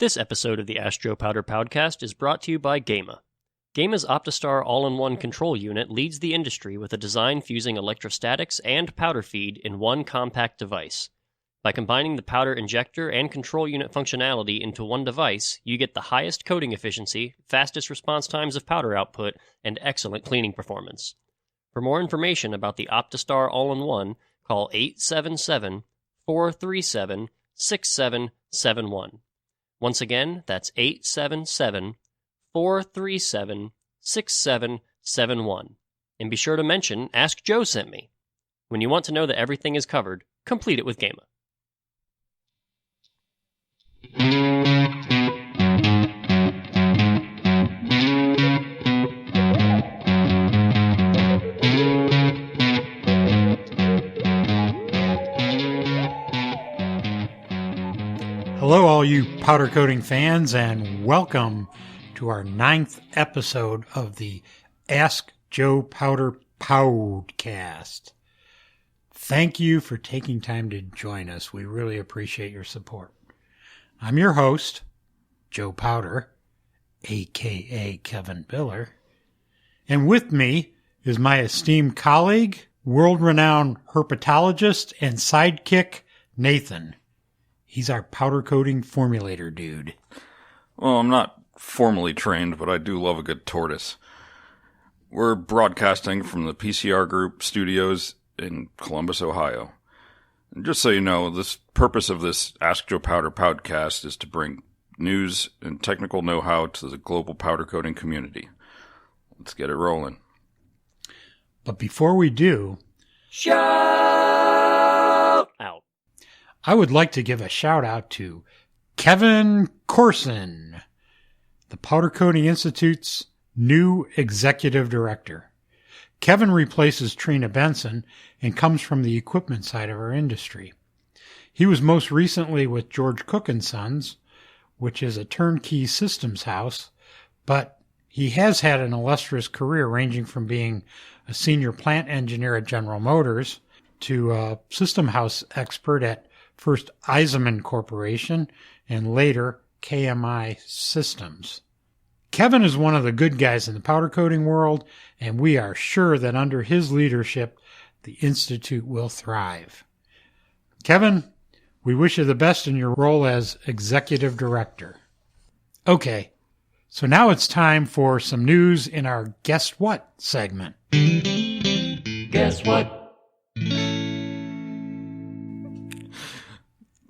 This episode of the Ask Joe Powder Powdcast is brought to you by Gema. Gema's OptiStar all-in-one control unit leads the industry with a design fusing electrostatics and powder feed in one compact device. By combining the powder injector and control unit functionality into one device, you get the highest coating efficiency, fastest response times of powder output, and excellent cleaning performance. For more information about the OptiStar all-in-one, call 877-437-6771. Once again, that's 877-437-6771. And be sure to mention, Ask Joe sent me. When you want to know that everything is covered, complete it with Gema. Hello, all you powder coating fans, and welcome to our 9th episode of the Ask Joe Powder Powdcast. Thank you for taking time to join us. We really appreciate your support. I'm your host, Joe Powder, a.k.a. Kevin Biller, and with me is my esteemed colleague, world-renowned herpetologist, and sidekick, Nathan. He's our powder coating formulator dude. Well, I'm not formally trained, but I do love a good tortoise. We're broadcasting from the PCR Group studios in Columbus, Ohio. And just so you know, the purpose of this Ask Joe Powder podcast is to bring news and technical know-how to the global powder coating community. Let's get it rolling. But before we do, Shout out. I would like to give a shout out to Kevin Corson, the Powder Coating Institute's new executive director. Kevin replaces Trina Benson and comes from the equipment side of our industry. He was most recently with George Cook & Sons, which is a turnkey systems house, but he has had an illustrious career ranging from being a senior plant engineer at General Motors to a system house expert at first Eisenman Corporation and later KMI Systems. Kevin is one of the good guys in the powder coating world, and we are sure that under his leadership, the Institute will thrive. Kevin, we wish you the best in your role as Executive Director. Okay, so now it's time for some news in our Guess What segment. Guess what?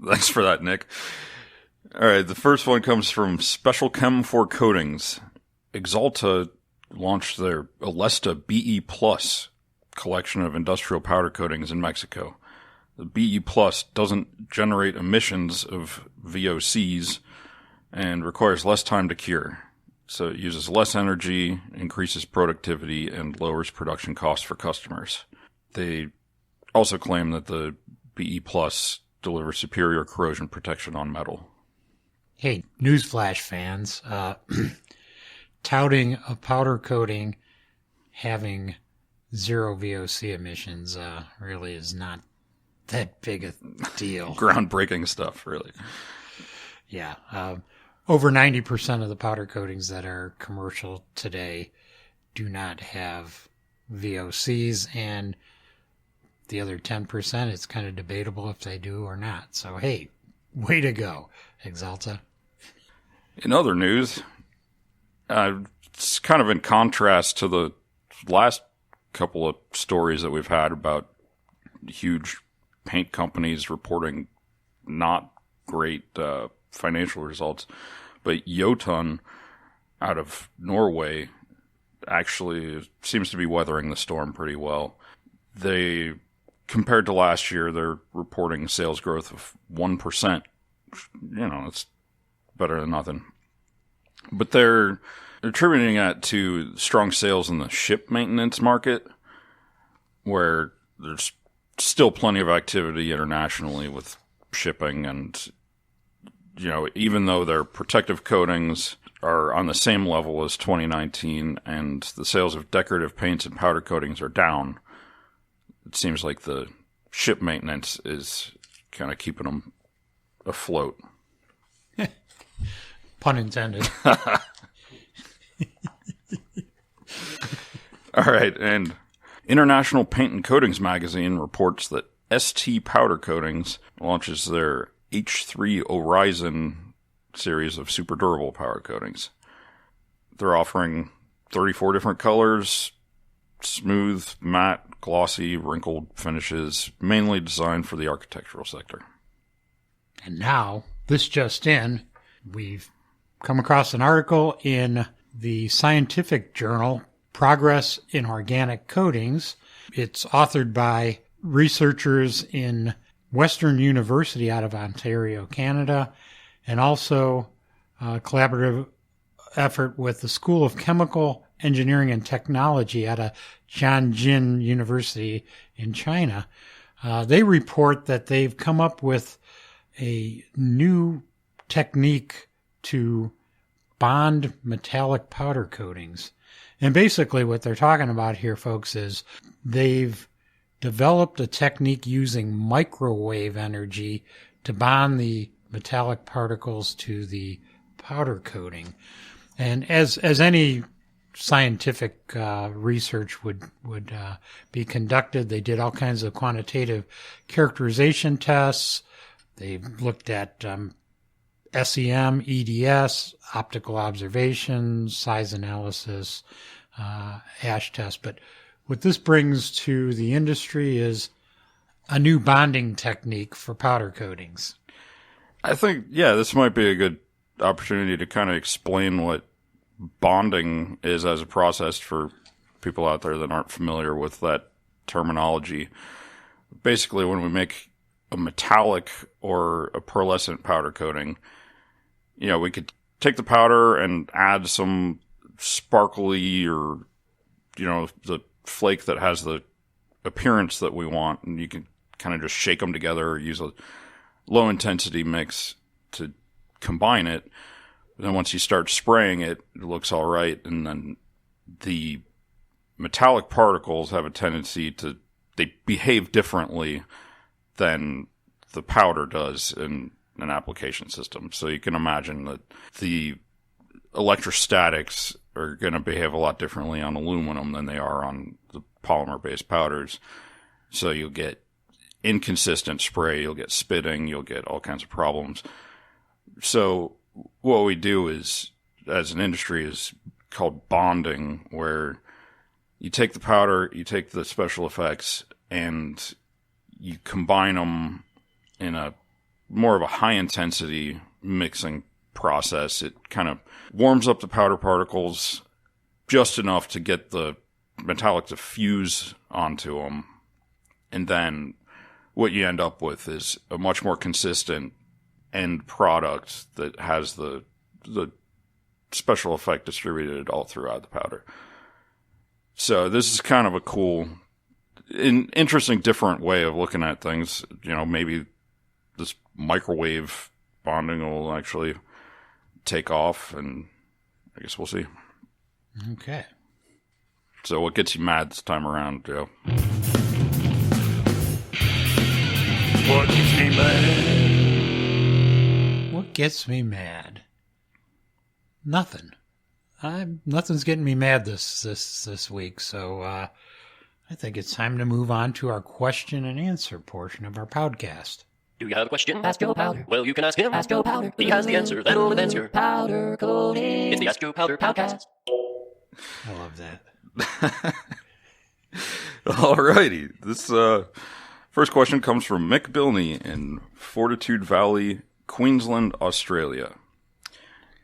Thanks for that, Nick. All right, the first one comes from Special Chem for Coatings. Axalta launched their Alesta BE Plus collection of industrial powder coatings in Mexico. The BE Plus doesn't generate emissions of VOCs and requires less time to cure. So it uses less energy, increases productivity, and lowers production costs for customers. They also claim that the BE Plus delivers superior corrosion protection on metal. Hey, newsflash fans, touting a powder coating having zero VOC emissions really is not that big a deal. Groundbreaking stuff, really. Yeah. Over 90% of the powder coatings that are commercial today do not have VOCs, and the other 10%, it's kind of debatable if they do or not. So, hey, way to go, Axalta. In other news, it's kind of in contrast to the last couple of stories that we've had about huge paint companies reporting not great financial results. But Jotun out of Norway actually seems to be weathering the storm pretty well. They, compared to last year, they're reporting sales growth of 1%. You know, it's better than nothing. But they're attributing that to strong sales in the ship maintenance market, where there's still plenty of activity internationally with shipping, and, you know, even though their protective coatings are on the same level as 2019 and the sales of decorative paints and powder coatings are down, it seems like the ship maintenance is kind of keeping them afloat. Pun intended. All right, and International Paint and Coatings magazine reports that ST Powder Coatings launches their H3 Horizon series of super durable powder coatings. They're offering 34 different colors, smooth, matte, glossy, wrinkled finishes, mainly designed for the architectural sector. And now, this just in, we've come across an article in the scientific journal Progress in Organic Coatings. It's authored by researchers in Western University out of Ontario, Canada, and also a collaborative effort with the School of Chemical Engineering and Technology at a Tianjin University in China. They report that they've come up with a new technique to bond metallic powder coatings. And basically what they're talking about here, folks, is they've developed a technique using microwave energy to bond the metallic particles to the powder coating. And as any scientific research would be conducted, they did all kinds of quantitative characterization tests. They looked at SEM, EDS, optical observations, size analysis, hash test. But what this brings to the industry is a new bonding technique for powder coatings. I think, this might be a good opportunity to kind of explain what bonding is as a process for people out there that aren't familiar with that terminology. Basically, when we make a metallic or a pearlescent powder coating, we could take the powder and add some sparkly or, the flake that has the appearance that we want. And you can kind of just shake them together or use a low intensity mix to combine it. Then once you start spraying it, it looks all right. And then the metallic particles have a tendency they behave differently than the powder does in an application system. So you can imagine that the electrostatics are going to behave a lot differently on aluminum than they are on the polymer-based powders. So you'll get inconsistent spray, you'll get spitting, you'll get all kinds of problems. So what we do is, as an industry, is called bonding, where you take the powder, you take the special effects, and you combine them in a more of a high-intensity mixing process. It kind of warms up the powder particles just enough to get the metallic to fuse onto them. And then what you end up with is a much more consistent end product that has the special effect distributed all throughout the powder. So this is kind of a cool, interesting, different way of looking at things. Maybe this microwave bonding will actually take off, and I guess we'll see. Okay. So what gets you mad this time around, Joe? What gets me mad? What gets me mad? Nothing. Nothing's getting me mad this week, so I think it's time to move on to our question and answer portion of our podcast. Do you have a question? Ask Joe Powder. Well, you can ask him. Ask Joe Powder. He has the answer. That'll advance your powder coating. It's the Ask Joe Powder Powdcast. I love that. Alrighty. This first question comes from Mick Bilney in Fortitude Valley, Queensland, Australia.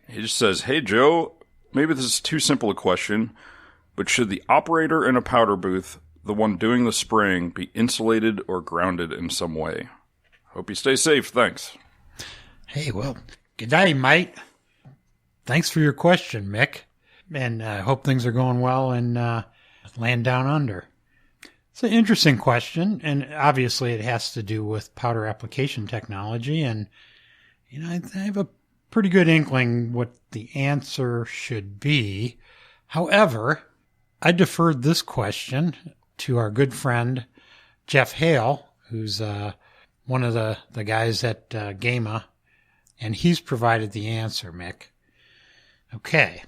He just says, "Hey Joe, maybe this is too simple a question, but should the operator in a powder booth, the one doing the spraying, be insulated or grounded in some way? Hope you stay safe. Thanks." Hey, well, good day, mate. Thanks for your question, Mick. And I hope things are going well in Land Down Under. It's an interesting question, and obviously it has to do with powder application technology. And, I have a pretty good inkling what the answer should be. However, I deferred this question to our good friend, Jeff Hale, who's one of the guys at GAMA, and he's provided the answer, Mick. Okay,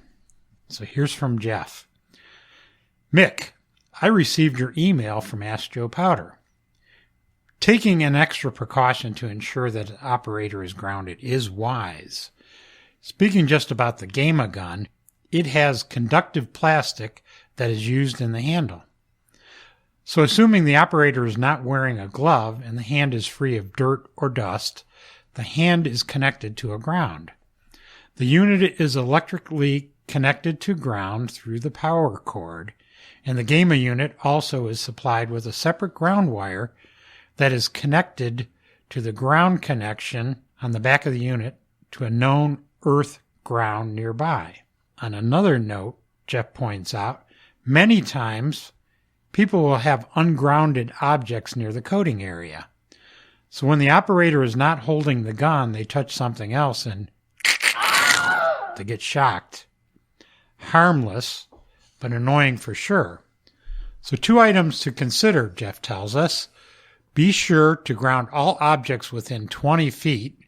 so here's from Jeff. Mick, I received your email from Ask Joe Powder. Taking an extra precaution to ensure that an operator is grounded is wise. Speaking just about the Gamma gun, it has conductive plastic that is used in the handle. So assuming the operator is not wearing a glove and the hand is free of dirt or dust, the hand is connected to a ground. The unit is electrically connected to ground through the power cord, and the Gamma unit also is supplied with a separate ground wire that is connected to the ground connection on the back of the unit to a known earth ground nearby. On another note, Jeff points out, many times people will have ungrounded objects near the coating area. So when the operator is not holding the gun, they touch something else and they get shocked. Harmless, but annoying for sure. So 2 items to consider, Jeff tells us. Be sure to ground all objects within 20 feet,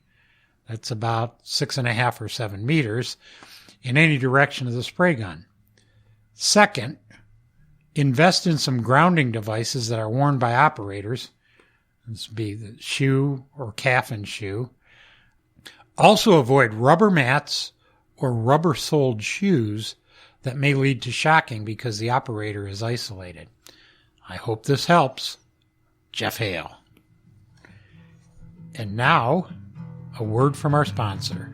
that's about 6.5 or 7 meters, in any direction of the spray gun. Second, invest in some grounding devices that are worn by operators. This would be the shoe or calf and shoe. Also avoid rubber mats or rubber-soled shoes that may lead to shocking because the operator is isolated. I hope this helps. Jeff Hale. And now, a word from our sponsor.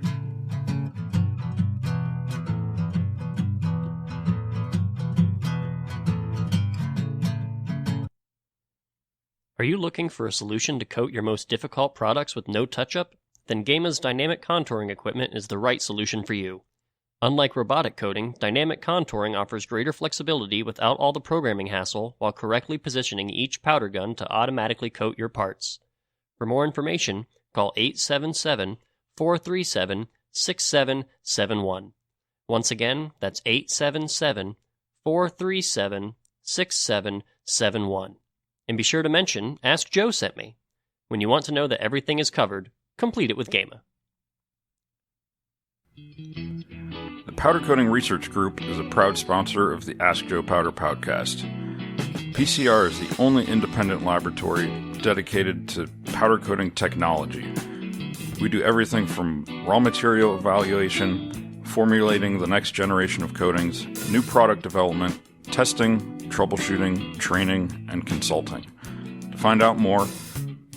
Are you looking for a solution to coat your most difficult products with no touch-up? Then Gama's dynamic contouring equipment is the right solution for you. Unlike robotic coating, dynamic contouring offers greater flexibility without all the programming hassle while correctly positioning each powder gun to automatically coat your parts. For more information, call 877-437-6771. Once again, that's 877-437-6771. And be sure to mention, Ask Joe sent me. When you want to know that everything is covered, complete it with Gama. The Powder Coating Research Group is a proud sponsor of the Ask Joe Powder Podcast. PCR is the only independent laboratory dedicated to powder coating technology. We do everything from raw material evaluation, formulating the next generation of coatings, new product development, testing, troubleshooting, training, and consulting. To find out more,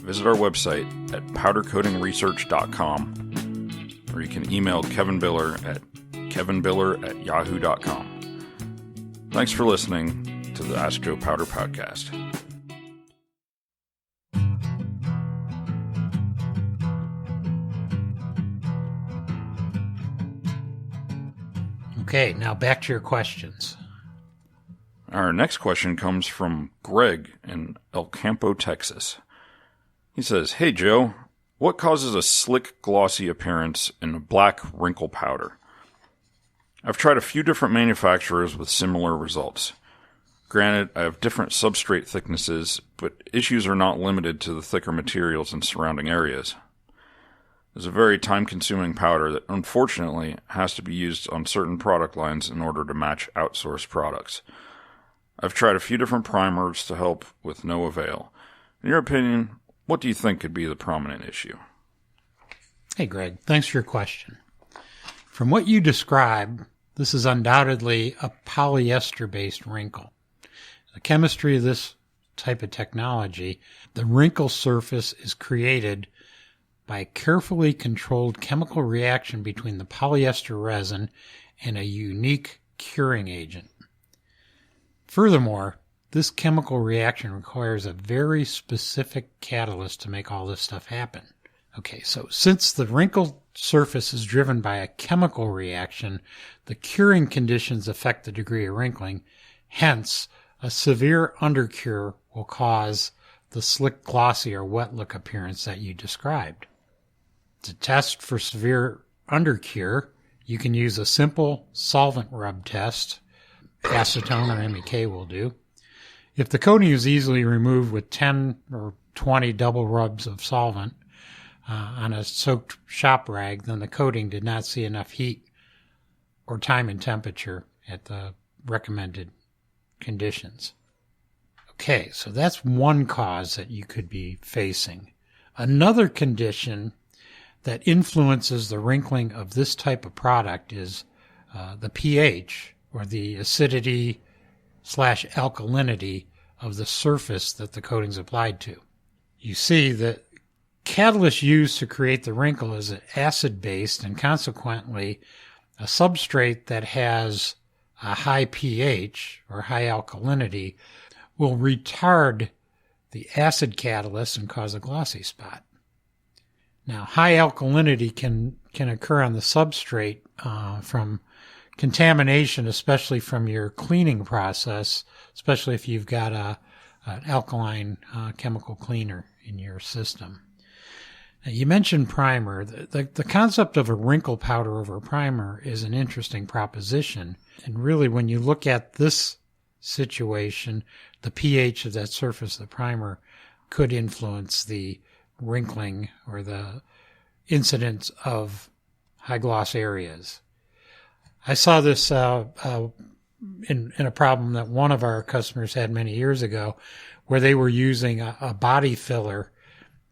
visit our website at powdercoatingresearch.com, or you can email Kevin Biller at kevinbiller@yahoo.com. Thanks for listening to the Ask Joe Powder Podcast. Okay, now back to your questions. Our next question comes from Greg in El Campo, Texas. He says, "Hey Joe, what causes a slick, glossy appearance in a black wrinkle powder? I've tried a few different manufacturers with similar results. Granted, I have different substrate thicknesses, but issues are not limited to the thicker materials in surrounding areas. It's a very time-consuming powder that unfortunately has to be used on certain product lines in order to match outsourced products. I've tried a few different primers to help with no avail. In your opinion, what do you think could be the prominent issue?" Hey, Greg, thanks for your question. From what you describe, this is undoubtedly a polyester-based wrinkle. The chemistry of this type of technology, the wrinkle surface is created by a carefully controlled chemical reaction between the polyester resin and a unique curing agent. Furthermore, this chemical reaction requires a very specific catalyst to make all this stuff happen. Okay, so since the wrinkle surface is driven by a chemical reaction, the curing conditions affect the degree of wrinkling. Hence, a severe undercure will cause the slick, glossy, or wet look appearance that you described. To test for severe undercure, you can use a simple solvent rub test. Acetone or MEK will do. If the coating is easily removed with 10 or 20 double rubs of solvent on a soaked shop rag, then the coating did not see enough heat or time and temperature at the recommended conditions. Okay, so that's one cause that you could be facing. Another condition that influences the wrinkling of this type of product is the pH, or the acidity/alkalinity of the surface that the coating's applied to. You see, the catalyst used to create the wrinkle is acid-based, and consequently, a substrate that has a high pH or high alkalinity will retard the acid catalyst and cause a glossy spot. Now, high alkalinity can occur on the substrate from contamination, especially from your cleaning process, especially if you've got an alkaline chemical cleaner in your system. Now, you mentioned primer. The concept of a wrinkle powder over a primer is an interesting proposition. And really, when you look at this situation, the pH of that surface of the primer could influence the wrinkling or the incidence of high gloss areas. I saw this in a problem that one of our customers had many years ago, where they were using a body filler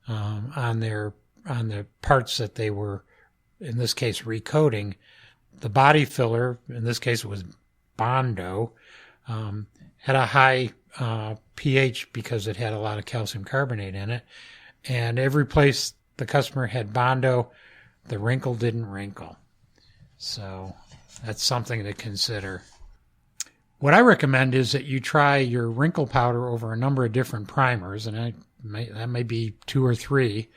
on the parts that they were, in this case, recoating. The body filler, in this case it was Bondo, had a high pH because it had a lot of calcium carbonate in it. And every place the customer had Bondo, the wrinkle didn't wrinkle. So that's something to consider. What I recommend is that you try your wrinkle powder over a number of different primers, and that may be 2 or 3,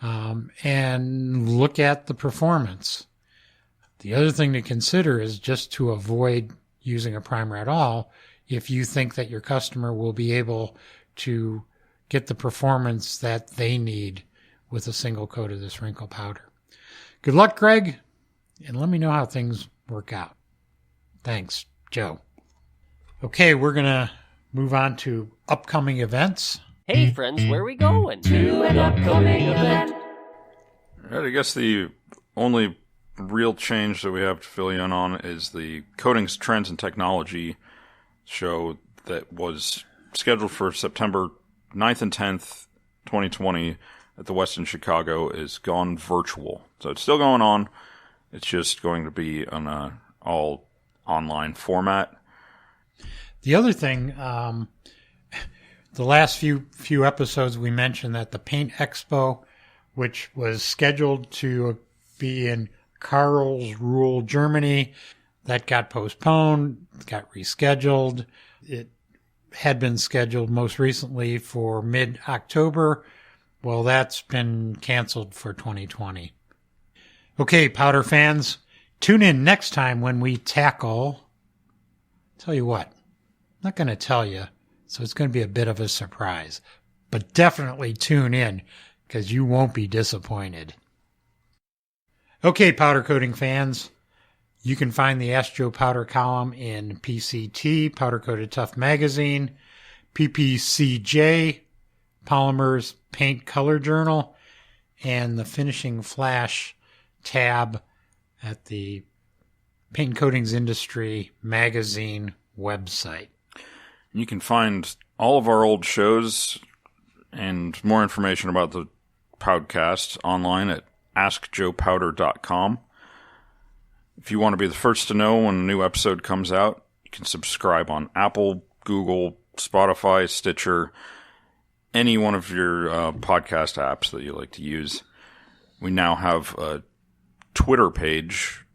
and look at the performance. The other thing to consider is just to avoid using a primer at all if you think that your customer will be able to get the performance that they need with a single coat of this wrinkle powder. Good luck, Greg, and let me know how things work out. Thanks, Joe. Okay, we're going to move on to upcoming events. Hey, friends, where are we going? To an upcoming event. Right, I guess the only real change that we have to fill you in on is the Coatings, Trends, and Technology show that was scheduled for September 9th and 10th, 2020 at the Westin Chicago is gone virtual. So it's still going on. It's just going to be on a all online format. The other thing, the last few episodes we mentioned that the Paint Expo, which was scheduled to be in Karlsruhe, Germany, that got postponed, got rescheduled. It had been scheduled most recently for mid-October. Well, that's been canceled for 2020. Okay, powder fans, tune in next time when we tackle, tell you what, I'm not going to tell you, so it's going to be a bit of a surprise. But definitely tune in, because you won't be disappointed. Okay, powder coating fans, you can find the Ask Joe Powder column in PCT, Powder Coated Tough Magazine, PPCJ, Polymers Paint Color Journal, and the Finishing Flash tab at the Paint and Coatings Industry magazine website. You can find all of our old shows and more information about the Powdcast online at AskJoePowder.com. If you want to be the first to know when a new episode comes out, you can subscribe on Apple, Google, Spotify, Stitcher, any one of your podcast apps that you like to use. We now have a Twitter page,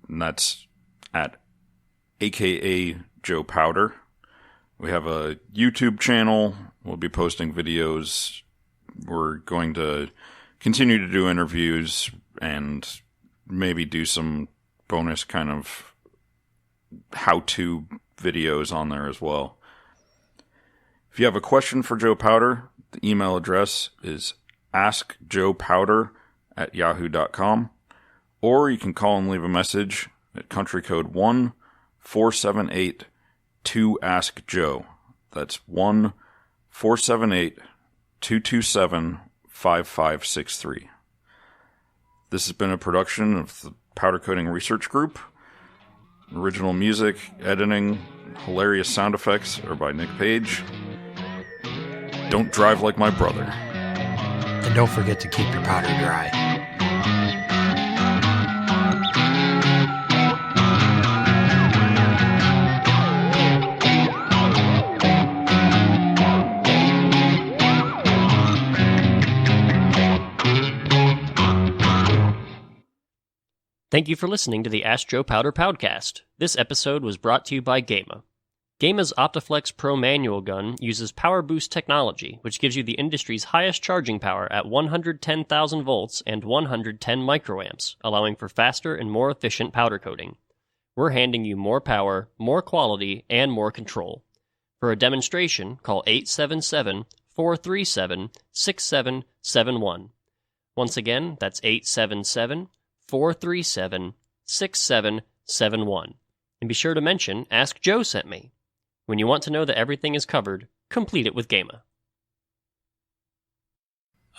and that's at AKA Joe Powder. We have a YouTube channel. We'll be posting videos. We're going to continue to do interviews and maybe do some bonus kind of how-to videos on there as well. If you have a question for Joe Powder, the email address is askjoepowder@yahoo.com, or you can call and leave a message at country code 1-478-2-ASK-JOE. That's 1-478-227-5563. This has been a production of the Powder Coating Research Group. Original music, editing, hilarious sound effects are by Nick Page. Don't drive like my brother. And don't forget to keep your powder dry. Thank you for listening to the Ask Joe Powder Powdcast. This episode was brought to you by Gema. Gema's Optiflex Pro manual gun uses power boost technology, which gives you the industry's highest charging power at 110,000 volts and 110 microamps, allowing for faster and more efficient powder coating. We're handing you more power, more quality, and more control. For a demonstration, call 877-437-6771. Once again, that's 877-437-6771. And be sure to mention, Ask Joe sent me. When you want to know that everything is covered, complete it with Gema.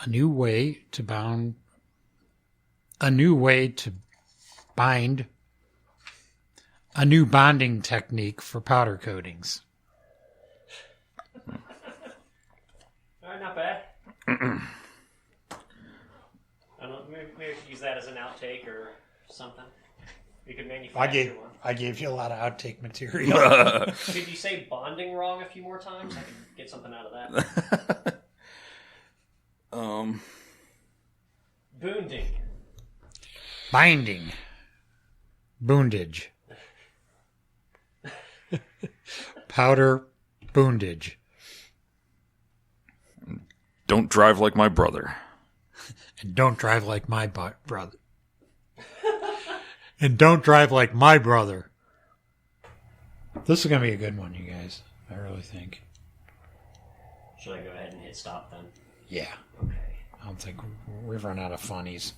A new way to bind. A new bonding technique for powder coatings. All right, not bad. I don't know, maybe we could use that as an outtake or something. We could manufacture one. I gave you a lot of outtake material. Did you say bonding wrong a few more times? I could get something out of that. Boonding. Binding. Boondage. Powder boondage. Don't drive like my brother. And don't drive like my brother. And don't drive like my brother. This is going to be a good one, you guys. I really think. Should I go ahead and hit stop then? Yeah. Okay. I don't think we've run out of funnies.